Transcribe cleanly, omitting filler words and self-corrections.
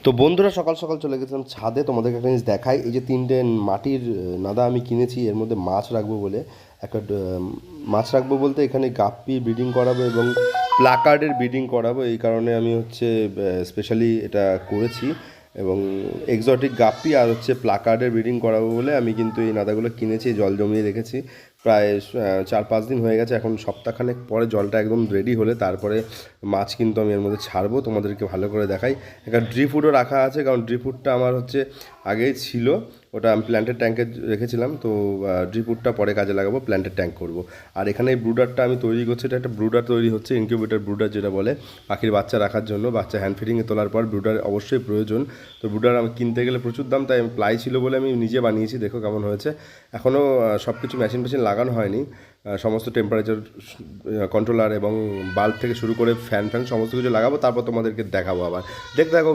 তো বন্ধুরা সকাল সকাল চলে গেছিলাম ছাদে। তোমাদেরকে একটা জিনিস দেখাই, এই যে তিনটে মাটির নাদা আমি কিনেছি, এর মধ্যে মাছ রাখবো বলে একটা মাছ রাখবো বলতে এখানে গাপ্পি ব্রিডিং করাবো এবং প্লাকার্ডের ব্রিডিং করাবো। এই কারণে আমি হচ্ছে স্পেশালি এটা করেছি এবং এক্সোটিক গাপ্পি আর হচ্ছে প্লাকার্ডের ব্রিডিং করাবো বলে আমি কিন্তু এই নাদাগুলো কিনেছি, জল জমিয়ে রেখেছি প্রায় 4-5 দিন হয়ে গেছে। এখন সপ্তাহখানেক পরে জলটা একদম রেডি হলে তারপরে মাছ কিন্তু আমি এর মধ্যে ছাড়বো, তোমাদেরকে ভালো করে দেখাই। একটা ড্রি ফুডও রাখা আছে, কারণ ড্রি ফুডটা আমার হচ্ছে আগেই ছিল, ওটা আমি প্ল্যান্টের ট্যাঙ্কে রেখেছিলাম। তো ড্রি ফুডটা পরে কাজে লাগাবো, প্ল্যান্টের ট্যাঙ্ক করব। আর এখানে এই ব্রুডারটা আমি তৈরি করছি, এটা একটা ব্রুডার তৈরি হচ্ছে, ইনকিউবেটর ব্রুডার যেটা বলে, পাখির বাচ্চা রাখার জন্য। বাচ্চা হ্যান্ড ফিডিংয়ে তোলার পর ব্রুডার অবশ্যই প্রয়োজন। তো ব্রুডার আমি কিনতে গেলে প্রচুর দাম, তাই আমি প্লাই ছিল বলে আমি নিজে বানিয়েছি। দেখো কেমন হয়েছে। এখনও সব কিছু মেশিন লাগানো হয়নি, সমস্ত টেম্পারেচার কন্ট্রোলার এবং বাল্ব থেকে শুরু করে ফ্যান সমস্ত কিছু লাগাবো, তারপর তোমাদেরকে দেখাবো। আবার দেখতে থাকো।